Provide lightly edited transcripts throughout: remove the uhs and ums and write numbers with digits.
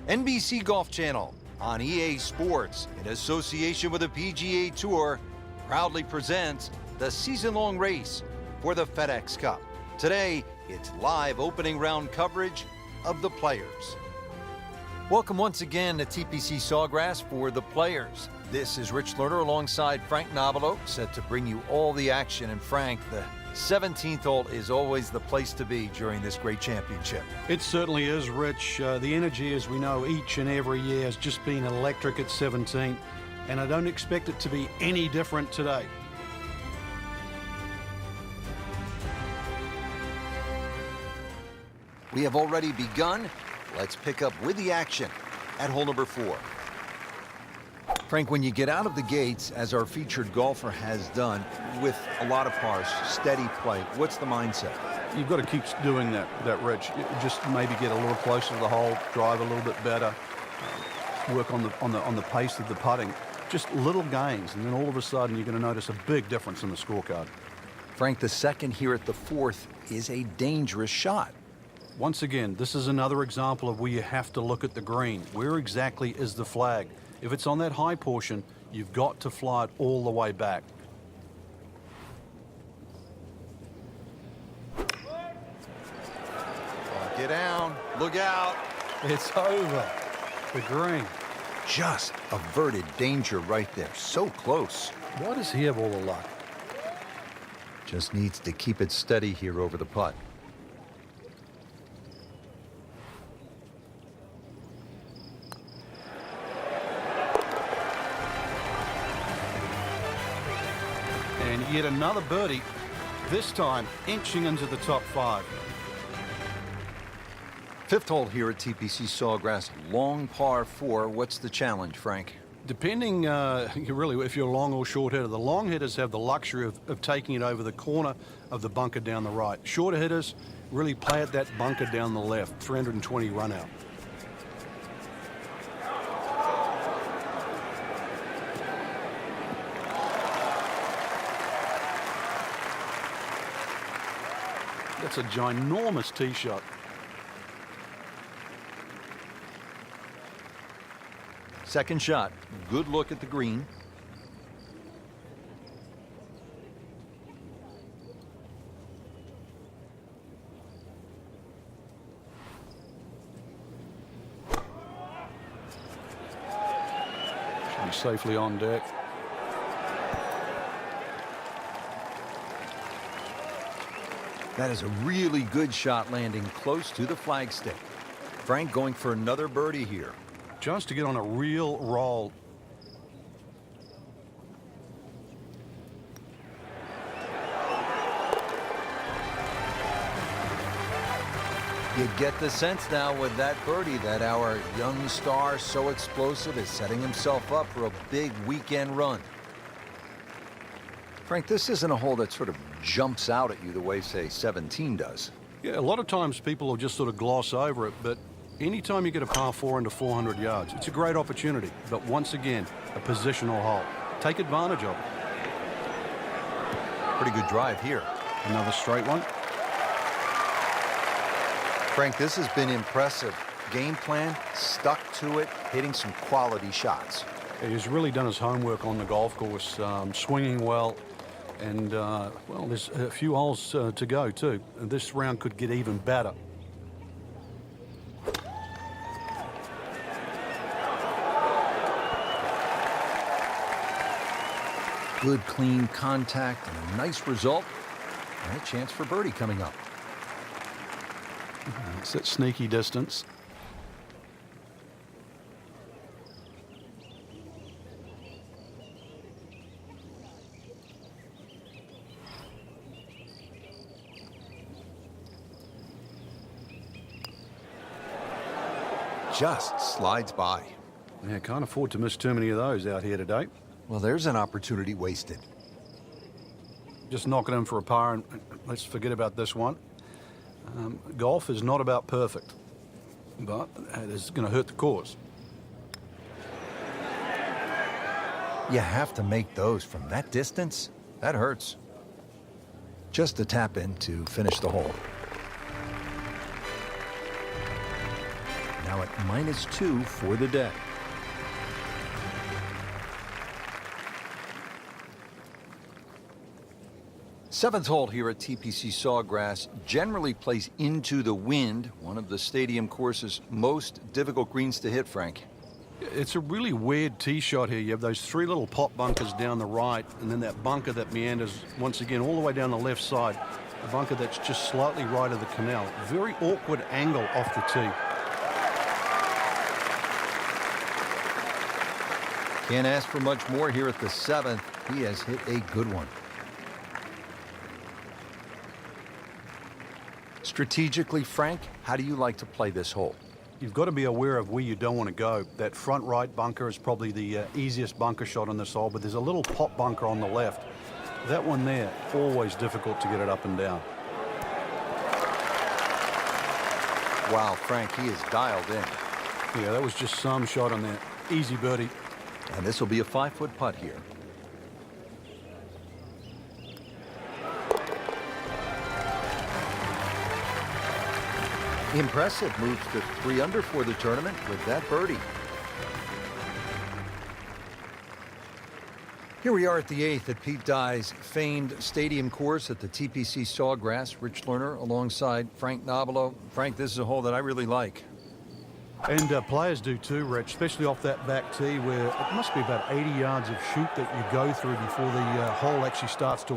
NBC Golf Channel on EA Sports, in association with the PGA Tour, proudly presents the season-long race for the FedEx Cup. Today, it's live opening round coverage of the Players. Welcome once again to TPC Sawgrass for the Players. This is Rich Lerner alongside Frank Nobilo, set to bring you all the action. And Frank, the 17th hole is always the place to be during this great championship. It certainly is, Rich. The energy, as we know, each and every year has just been electric at 17, and I don't expect it to be any different today. We have already begun. Let's pick up with the action at hole number 4. Frank, when you get out of the gates, as our featured golfer has done, with a lot of pars, steady play, what's the mindset? You've got to keep doing that, Rich. Just maybe get a little closer to the hole, drive a little bit better, work on the pace of the putting. Just little gains, and then all of a sudden you're going to notice a big difference in the scorecard. Frank, the second here at the 4th is a dangerous shot. Once again, this is another example of where you have to look at the green. Where exactly is the flag? If it's on that high portion, you've got to fly it all the way back. Get down, look out. It's over. The green. Just averted danger right there, so close. Why does he have all the luck? Just needs to keep it steady here over the putt. And yet another birdie, this time inching into the top 5. 5th hole here at TPC Sawgrass, long par 4. What's the challenge, Frank? Depending, really, if you're long or short hitter, the long hitters have the luxury of taking it over the corner of the bunker down the right. Shorter hitters really play at that bunker down the left, 320 run out. That's a ginormous tee shot. Second shot, good look at the green. Should be safely on deck. That is a really good shot, landing close to the flagstick. Frank going for another birdie here. Just to get on a real roll. You get the sense now with that birdie that our young star, so explosive, is setting himself up for a big weekend run. Frank, this isn't a hole that sort of jumps out at you the way, say, 17 does. Yeah, a lot of times people will just sort of gloss over it, but anytime you get a par 4 into 400 yards, it's a great opportunity. But once again, a positional hole. Take advantage of it. Pretty good drive here. Another straight one. Frank, this has been impressive. Game plan, stuck to it, hitting some quality shots. He's really done his homework on the golf course, swinging well. And, well, there's a few holes to go, too. This round could get even better. Good, clean contact and a nice result. And a chance for birdie coming up. It's that sneaky distance. Just slides by. Yeah, can't afford to miss too many of those out here today. Well, there's an opportunity wasted. Just knock it in for a par, and let's forget about this one. Golf is not about perfect, but it is going to hurt the cause. You have to make those from that distance. That hurts. Just a tap in to finish the hole. now at -2 for the day. Seventh hole here at TPC Sawgrass generally plays into the wind, one of the stadium course's most difficult greens to hit, Frank. It's a really weird tee shot here. You have those three little pot bunkers down the right, and then that bunker that meanders once again all the way down the left side. A bunker that's just slightly right of the canal. Very awkward angle off the tee. Can't ask for much more here at the seventh. He has hit a good one. Strategically, Frank, how do you like to play this hole? You've got to be aware of where you don't want to go. That front right bunker is probably the easiest bunker shot on this hole, but there's a little pot bunker on the left. That one there, always difficult to get it up and down. Wow, Frank, he is dialed in. Yeah, that was just some shot on there. Easy birdie. And this will be a 5-foot putt here. Impressive, moves to 3 under for the tournament with that birdie. Here we are at the 8th at Pete Dye's famed stadium course at the TPC Sawgrass. Rich Lerner alongside Frank Nobilo. Frank, this is a hole that I really like. And players do too, Rich, especially off that back tee where it must be about 80 yards of shoot that you go through before the hole actually starts to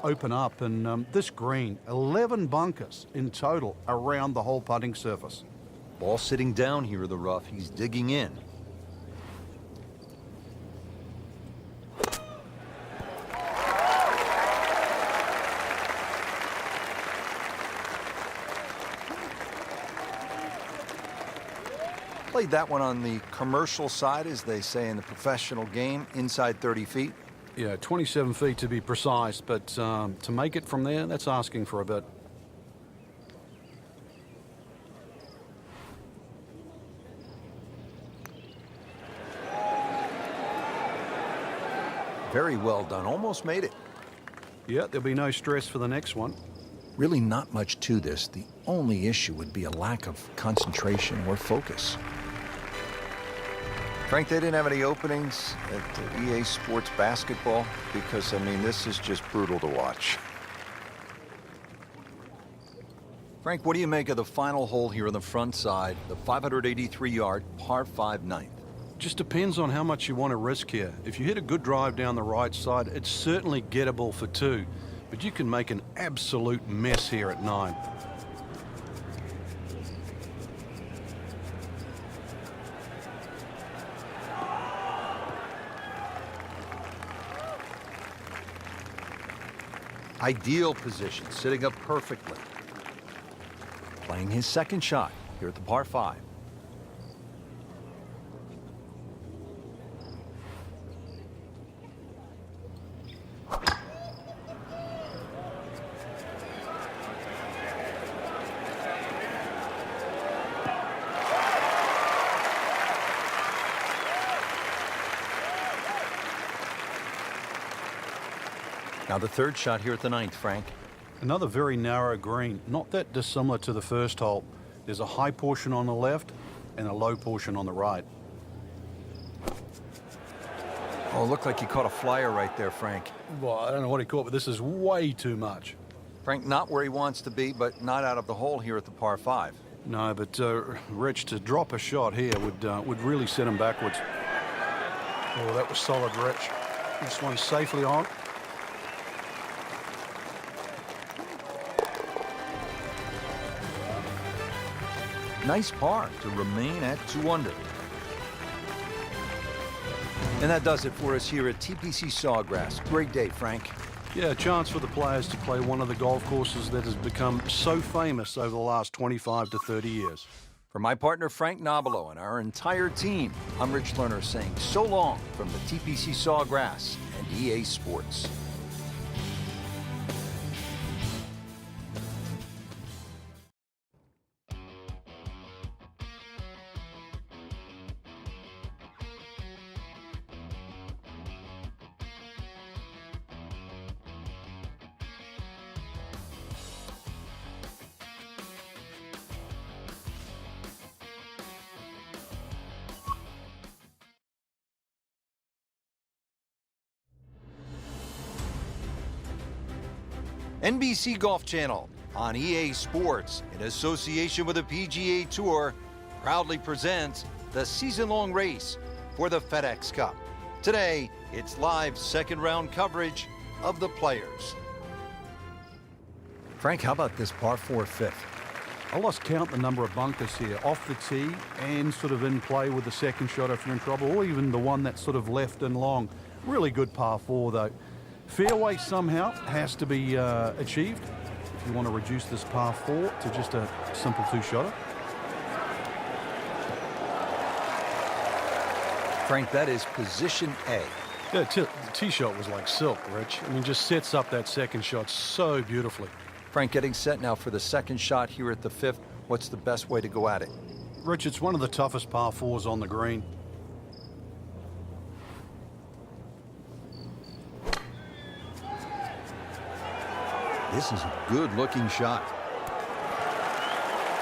open up. And this green, 11 bunkers in total around the whole putting surface. Ball sitting down here in the rough. He's digging in. Played that one on the commercial side, as they say in the professional game, inside 30 feet. Yeah, 27 feet to be precise, but to make it from there, that's asking for a bit. Very well done. Almost made it. Yeah, there'll be no stress for the next one. Really not much to this. The only issue would be a lack of concentration or focus. Frank, they didn't have any openings at EA Sports Basketball because, I mean, this is just brutal to watch. Frank, what do you make of the final hole here on the front side, the 583-yard par 5 ninth? Just depends on how much you want to risk here. If you hit a good drive down the right side, it's certainly gettable for 2, but you can make an absolute mess here at 9. Ideal position, sitting up perfectly. Playing his second shot here at the par 5. Now the third shot here at the 9th, Frank. Another very narrow green, not that dissimilar to the first hole. There's a high portion on the left and a low portion on the right. Oh, looked like he caught a flyer right there, Frank. Well, I don't know what he caught, but this is way too much. Frank, not where he wants to be, but not out of the hole here at the par 5. No, but Rich, to drop a shot here would really set him backwards. Oh, that was solid, Rich. This one's safely on. Nice par to remain at 2 under. And that does it for us here at TPC Sawgrass. Great day, Frank. Yeah, a chance for the players to play one of the golf courses that has become so famous over the last 25 to 30 years. For my partner, Frank Nobilo, and our entire team, I'm Rich Lerner saying so long from the TPC Sawgrass and EA Sports. NBC Golf Channel on EA Sports, in association with the PGA Tour, proudly presents the season-long race for the FedEx Cup. Today, it's live second-round coverage of the Players. Frank, how about this par 4 fifth? I lost count the number of bunkers here, off the tee and sort of in play with the second shot if you're in trouble, or even the one that's sort of left and long. Really good par 4 though. Fairway somehow has to be achieved if you want to reduce this par 4 to just a simple two-shotter. Frank, that is position A. Yeah, the tee shot was like silk, Rich. I mean, just sets up that second shot so beautifully. Frank, getting set now for the second shot here at the 5th. What's the best way to go at it? Rich, it's one of the toughest par 4s on the green. This is a good-looking shot.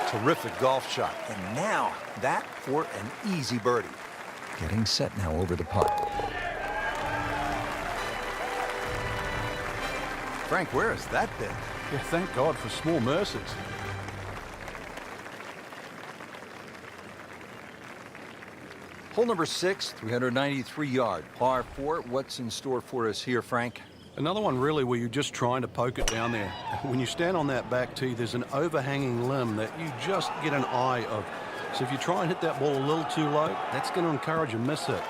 Terrific golf shot. And now, that for an easy birdie. Getting set now over the putt. Frank, where has that been? Yeah, thank God for small mercies. Hole number 6, 393-yard, par 4. What's in store for us here, Frank? Another one really where you're just trying to poke it down there. When you stand on that back tee, there's an overhanging limb that you just get an eye of. So if you try and hit that ball a little too low, that's going to encourage a miss hit.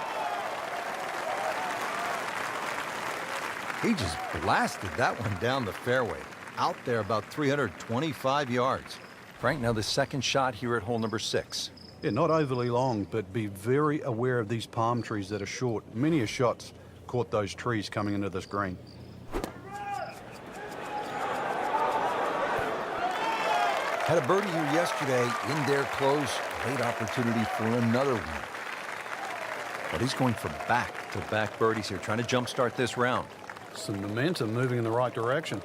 He just blasted that one down the fairway. Out there about 325 yards. Frank, now the second shot here at hole number 6. Yeah, not overly long, but be very aware of these palm trees that are short. Many a shot's caught those trees coming into this green. Had a birdie here yesterday in their close. Great opportunity for another one. But he's going for back-to-back birdies here, trying to jumpstart this round. Some momentum moving in the right direction.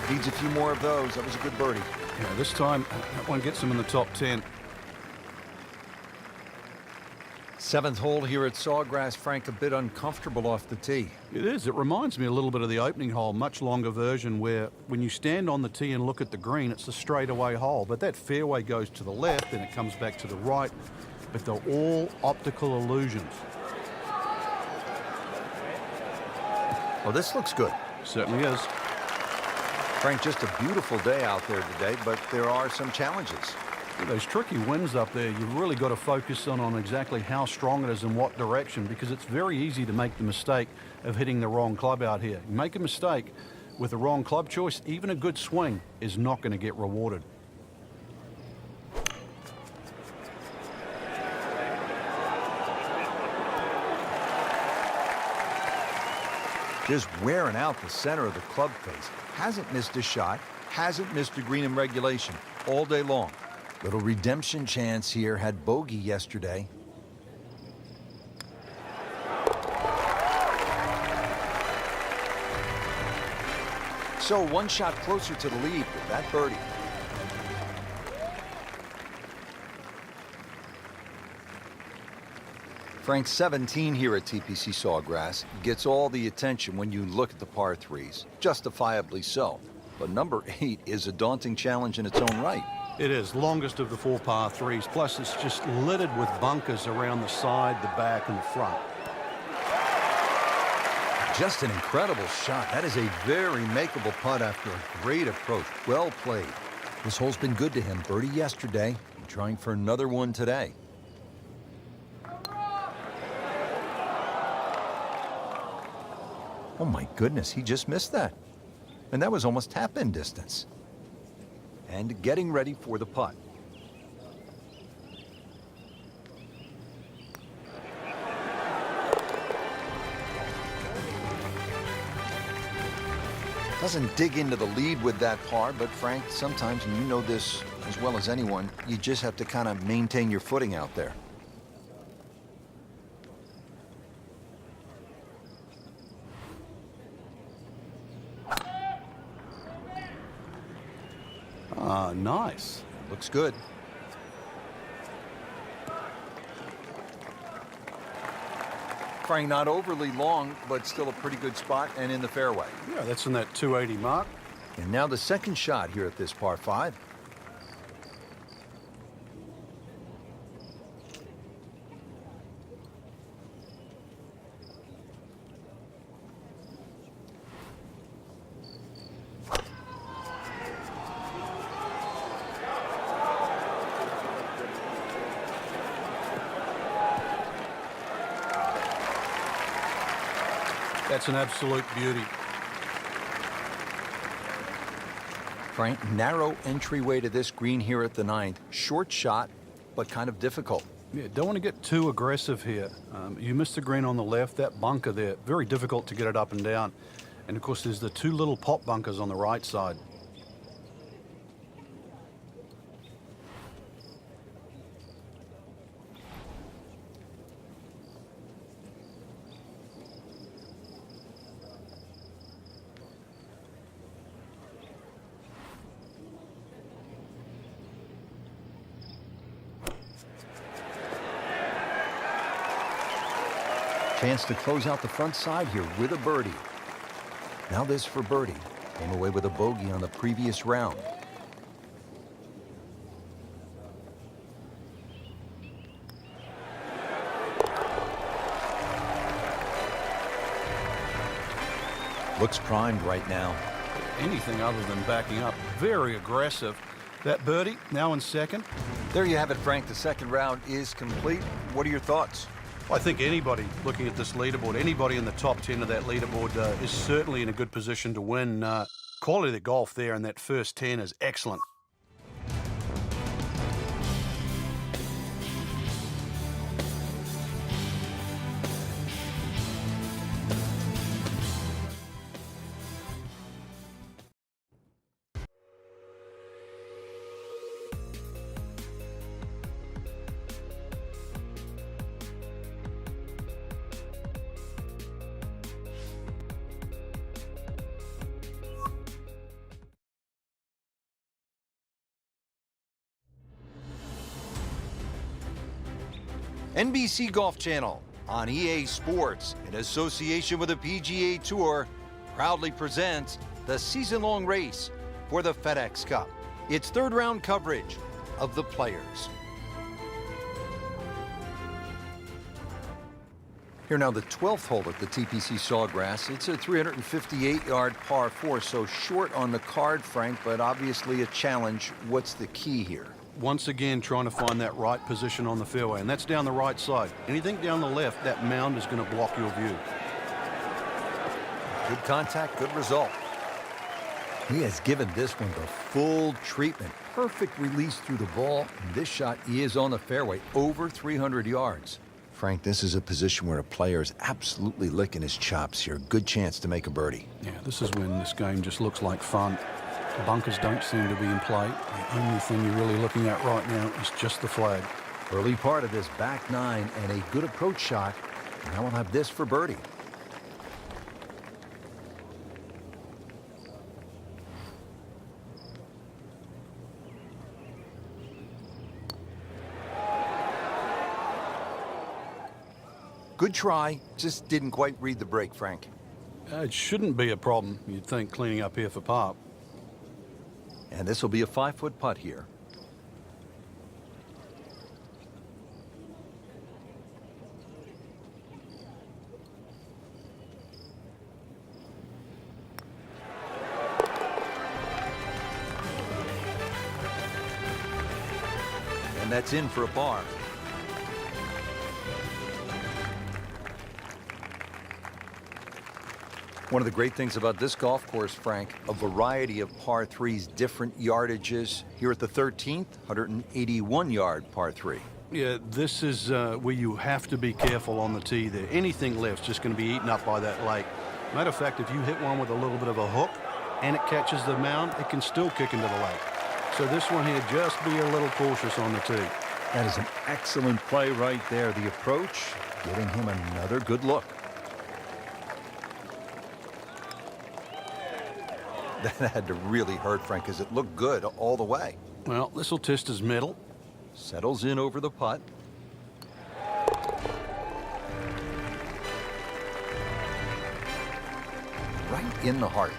Needs a few more of those. That was a good birdie. Yeah, this time that one gets him in the top 10. 7th hole here at Sawgrass. Frank, a bit uncomfortable off the tee. It is. It reminds me a little bit of the opening hole, much longer version, where when you stand on the tee and look at the green, it's a straightaway hole. But that fairway goes to the left and it comes back to the right. But they're all optical illusions. Oh, this looks good. Certainly is. Frank, just a beautiful day out there today, but there are some challenges. Yeah, those tricky winds up there, you've really got to focus on exactly how strong it is in what direction, because it's very easy to make the mistake of hitting the wrong club out here. You make a mistake with the wrong club choice, even a good swing is not going to get rewarded. Just wearing out the center of the club face. Hasn't missed a shot, hasn't missed a green in regulation all day long. Little redemption chance here, had bogey yesterday. So one shot closer to the lead with that birdie. Frank, 17 here at TPC Sawgrass gets all the attention when you look at the par 3s, justifiably so. But number 8 is a daunting challenge in its own right. It is, longest of the 4 par 3s, plus it's just littered with bunkers around the side, the back, and the front. Just an incredible shot. That is a very makeable putt after a great approach. Well played. This hole's been good to him. Birdie yesterday, and trying for another one today. Oh my goodness, he just missed that. And that was almost tap-in distance. And getting ready for the putt. Doesn't dig into the lead with that par, but Frank, sometimes, and you know this as well as anyone, you just have to kind of maintain your footing out there. Ah, nice. Looks good. Frank, not overly long, but still a pretty good spot and in the fairway. Yeah, that's in that 280 mark. And now the second shot here at this par 5. That's an absolute beauty. Frank, narrow entryway to this green here at the 9th. Short shot, but kind of difficult. Yeah, don't want to get too aggressive here. You missed the green on the left, that bunker there, very difficult to get it up and down. And of course, there's the 2 little pop bunkers on the right side. Chance to close out the front side here with a birdie. Now this for birdie. Came away with a bogey on the previous round. Looks primed right now. Anything other than backing up. Very aggressive. That birdie, now in second. There you have it, Frank. The second round is complete. What are your thoughts? I think anybody looking at this leaderboard, anybody in the top 10 of that leaderboard is certainly in a good position to win. Quality of the golf there in that first 10 is excellent. NBC Golf Channel on EA Sports, in association with the PGA Tour, proudly presents the season-long race for the FedEx Cup. It's third-round coverage of the Players. Here now, the 12th hole at the TPC Sawgrass. It's a 358-yard par 4, so short on the card, Frank, but obviously a challenge. What's the key here? Once again, trying to find that right position on the fairway, and that's down the right side. Anything down the left, that mound is going to block your view. Good contact, good result. He has given this one the full treatment. Perfect release through the ball, and this shot is on the fairway, over 300 yards. Frank, this is a position where a player is absolutely licking his chops here. Good chance to make a birdie. Yeah, this is when this game just looks like fun. The bunkers don't seem to be in play. The only thing you're really looking at right now is just the flag. Early part of this back 9 and a good approach shot. Now we'll have this for birdie. Good try, just didn't quite read the break, Frank. It shouldn't be a problem, you'd think, cleaning up here for par. And this will be a 5-foot putt here. And that's in for a par. One of the great things about this golf course, Frank, a variety of par 3s, different yardages. Here at the 13th, 181-yard par 3. Yeah, this is where you have to be careful on the tee there. Anything left's just going to be eaten up by that lake. Matter of fact, if you hit one with a little bit of a hook and it catches the mound, it can still kick into the lake. So this one here, just be a little cautious on the tee. That is an excellent play right there. The approach, giving him another good look. That had to really hurt, Frank, because it looked good all the way. Well, this will test his middle. Settles in over the putt. in the heart.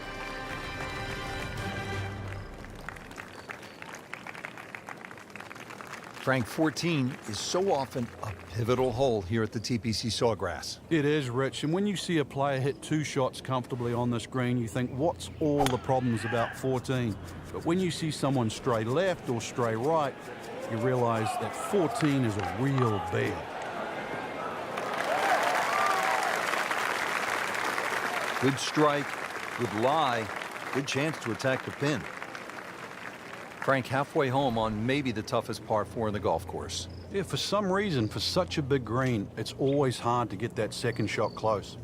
Frank, 14 is so often a pivotal hole here at the TPC Sawgrass. It is, Rich. And when you see a player hit 2 shots comfortably on this green, you think, what's all the problems about 14? But when you see someone stray left or stray right, you realize that 14 is a real bear. Good strike, good lie, good chance to attack the pin. Frank, halfway home on maybe the toughest par 4 in the golf course. Yeah, for some reason, for such a big green, it's always hard to get that second shot close.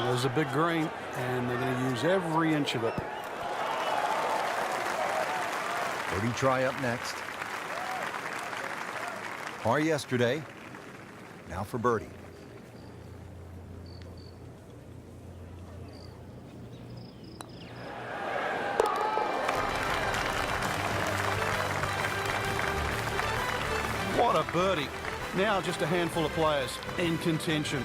There's a big green, and they're going to use every inch of it. Birdie try up next. Par yesterday, now for birdie. What a birdie. Now just a handful of players in contention.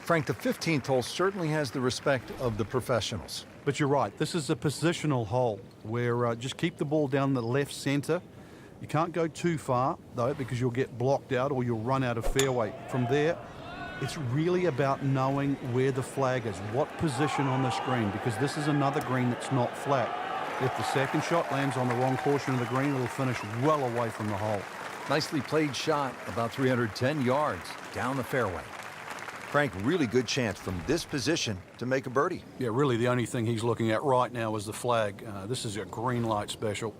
Frank, the 15th hole certainly has the respect of the professionals. But you're right, this is a positional hole where just keep the ball down the left center. You can't go too far, though, because you'll get blocked out or you'll run out of fairway. From there, it's really about knowing where the flag is, what position on the screen, because this is another green that's not flat. If the second shot lands on the wrong portion of the green, it'll finish well away from the hole. Nicely played shot, about 310 yards down the fairway. Frank, really good chance from this position to make a birdie. Yeah, really the only thing he's looking at right now is the flag. This is a green light special.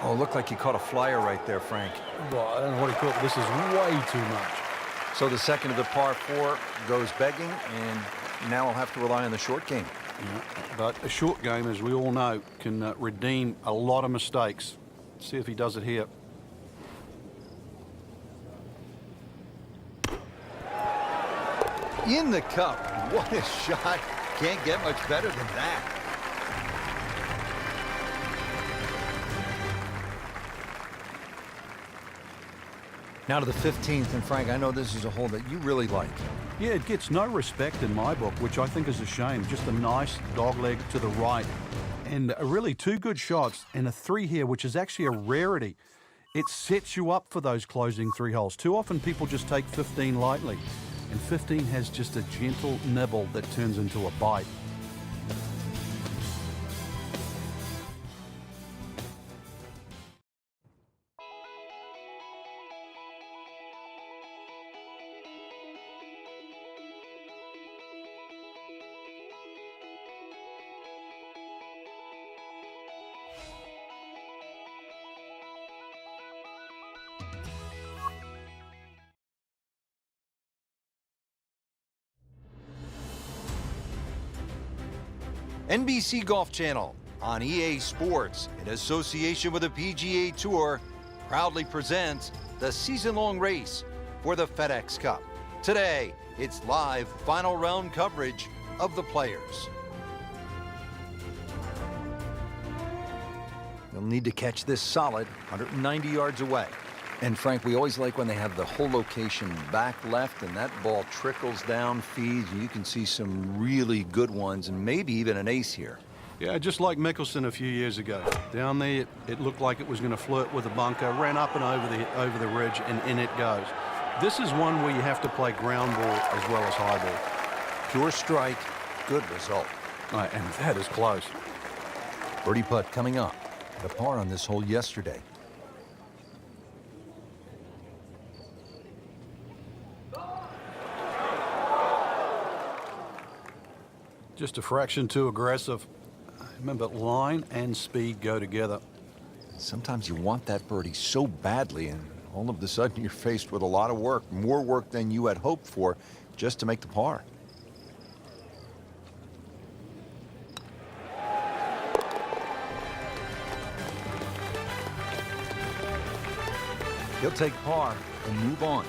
Oh, looked like he caught a flyer right there, Frank. Well, I don't know what he caught, but this is way too much. So the second of the par 4 goes begging, and now I'll have to rely on the short game. Yeah, but a short game, as we all know, can redeem a lot of mistakes. See if he does it here. In the cup. What a shot. Can't get much better than that. Now to the 15th, and Frank, I know this is a hole that you really like. Yeah, it gets no respect in my book, which I think is a shame. Just a nice dogleg to the right. And really 2 good shots and a 3 here, which is actually a rarity. It sets you up for those closing 3 holes. Too often people just take 15 lightly. And 15 has just a gentle nibble that turns into a bite. NBC Golf Channel on EA Sports, in association with the PGA Tour, proudly presents the season-long race for the FedEx Cup. Today, it's live final round coverage of the Players. You'll need to catch this solid 190 yards away. And Frank, we always like when they have the whole location back left and that ball trickles down, feeds, and you can see some really good ones and maybe even an ace here. Yeah, just like Mickelson a few years ago. Down there, it looked like it was going to flirt with a bunker, ran up and over the ridge, and in it goes. This is one where you have to play ground ball as well as high ball. Pure strike, good result. And that is close. Birdie putt coming up. The par on this hole yesterday. Just a fraction too aggressive. Remember, line and speed go together. Sometimes you want that birdie so badly, and all of a sudden you're faced with a lot of work, more work than you had hoped for, just to make the par. He'll take par and move on.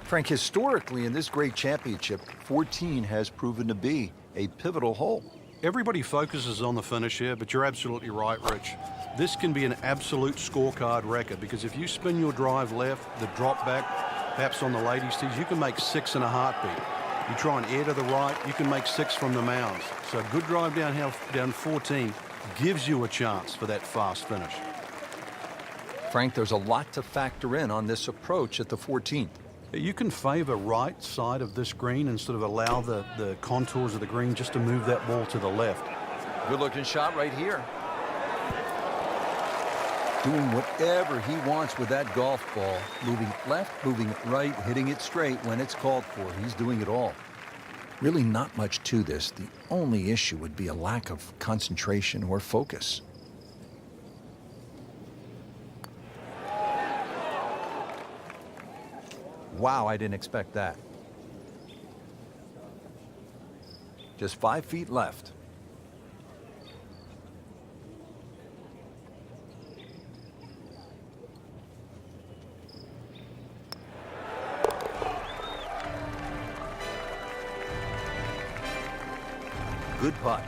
Frank, historically in this great championship, 14 has proven to be a pivotal hole. Everybody focuses on the finish here, but you're absolutely right, Rich. This can be an absolute scorecard record because if you spin your drive left, the drop back, perhaps on the ladies' tees, you can make 6 in a heartbeat. You try and air to the right, you can make 6 from the mounds. So a good drive down 14 gives you a chance for that fast finish. Frank, there's a lot to factor in on this approach at the 14th. You can favor right side of this green and sort of allow the contours of the green just to move that ball to the left. Good looking shot right here. Doing whatever he wants with that golf ball. Moving it left, moving it right, hitting it straight when it's called for. He's doing it all. Really not much to this. The only issue would be a lack of concentration or focus. Wow, I didn't expect that. Just 5 feet left. Good putt.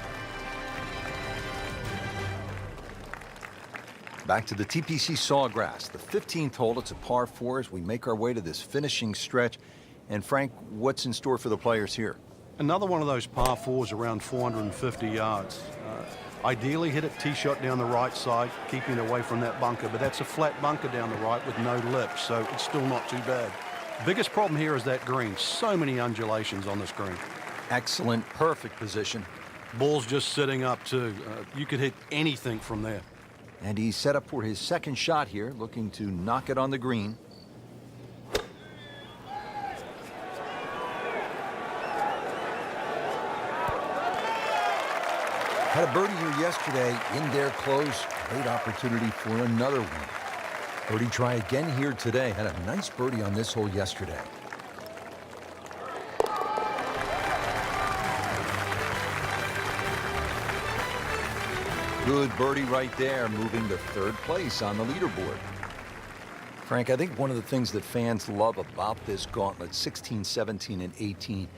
Back to the TPC Sawgrass, the 15th hole. It's a par 4 as we make our way to this finishing stretch. And Frank, what's in store for the players here? Another one of those par 4s around 450 yards. Ideally hit a tee shot down the right side, keeping away from that bunker, but that's a flat bunker down the right with no lip, so it's still not too bad. Biggest problem here is that green. So many undulations on this green. Excellent, perfect position. Ball's just sitting up too. You could hit anything from there. And he's set up for his second shot here, looking to knock it on the green. Had a birdie here yesterday in there close. Great opportunity for another one. Birdie try again here today. Had a nice birdie on this hole yesterday. Good birdie right there, moving to 3rd place on the leaderboard. Frank, I think one of the things that fans love about this gauntlet, 16, 17, and 18,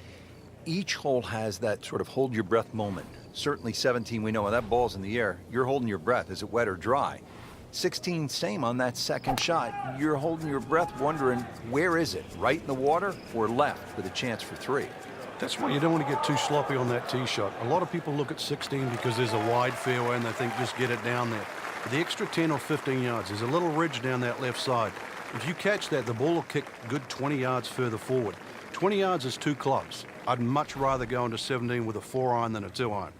each hole has that sort of hold your breath moment. Certainly 17, we know when that ball's in the air, you're holding your breath. Is it wet or dry? 16, same on that second shot. You're holding your breath wondering, where is it? Right in the water or left with a chance for 3? That's why you don't want to get too sloppy on that tee shot. A lot of people look at 16 because there's a wide fairway and they think just get it down there. But the extra 10 or 15 yards, there's a little ridge down that left side. If you catch that, the ball will kick good 20 yards further forward. 20 yards is 2 clubs. I'd much rather go into 17 with a 4-iron than a 2-iron.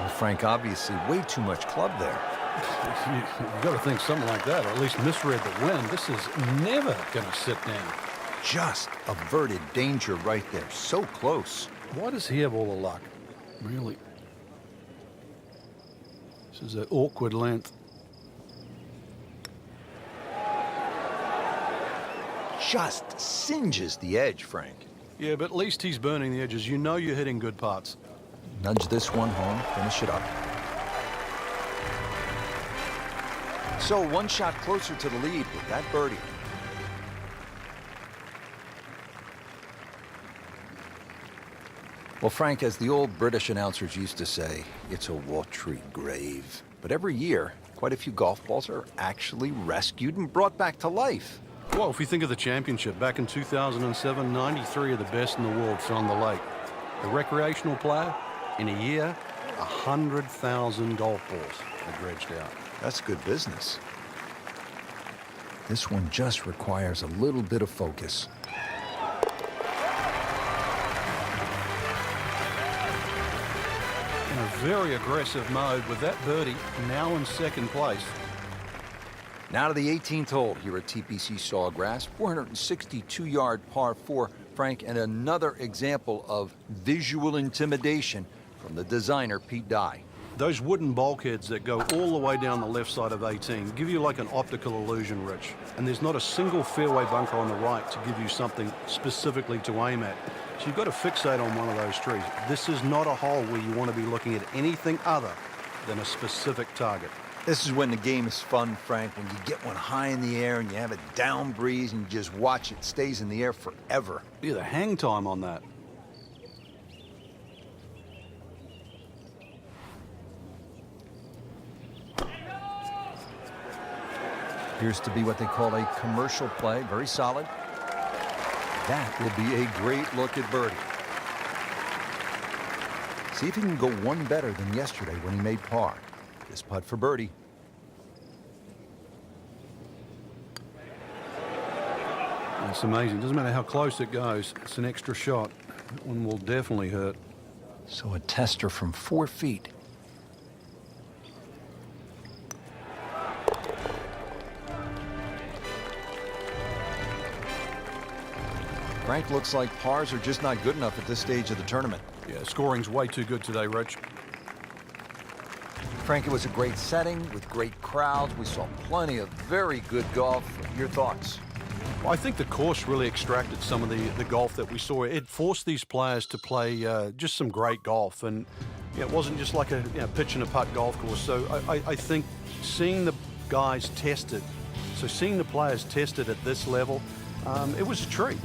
Well, Frank, obviously way too much club there. You've got to think something like that, or at least misread the wind. This is never going to sit down. Just averted danger right there. So close. Why does he have all the luck? Really? This is an awkward length. Just singes the edge, Frank. Yeah, but at least he's burning the edges. You know you're hitting good putts. Nudge this one home, finish it up. So 1 shot closer to the lead with that birdie. Well, Frank, as the old British announcers used to say, it's a watery grave. But every year, quite a few golf balls are actually rescued and brought back to life. Well, if we think of the championship, back in 2007, 93 of the best in the world found the lake. The recreational player, in a year, 100,000 golf balls are dredged out. That's good business. This one just requires a little bit of focus. In a very aggressive mode with that birdie now in 2nd place. Now to the 18th hole here at TPC Sawgrass, 462-yard par 4, Frank, and another example of visual intimidation from the designer, Pete Dye. Those wooden bulkheads that go all the way down the left side of 18 give you like an optical illusion, Rich. And there's not a single fairway bunker on the right to give you something specifically to aim at. So you've got to fixate on one of those trees. This is not a hole where you want to be looking at anything other than a specific target. This is when the game is fun, Frank, when you get one high in the air and you have a down breeze and you just watch it stays in the air forever. Yeah, the hang time on that. Appears to be what they call a commercial play. Very solid. That will be a great look at birdie. See if he can go one better than yesterday when he made par. This putt for birdie. It's amazing. Doesn't matter how close it goes. It's an extra shot. That one will definitely hurt. So a tester from 4 feet. Frank, looks like pars are just not good enough at this stage of the tournament. Yeah, scoring's way too good today, Rich. Frank, it was a great setting with great crowds. We saw plenty of very good golf. Your thoughts? Well, I think the course really extracted some of the golf that we saw. It forced these players to play just some great golf. And it wasn't just like a pitch and a putt golf course. So I think seeing the guys tested, so seeing the players tested at this level, it was a treat.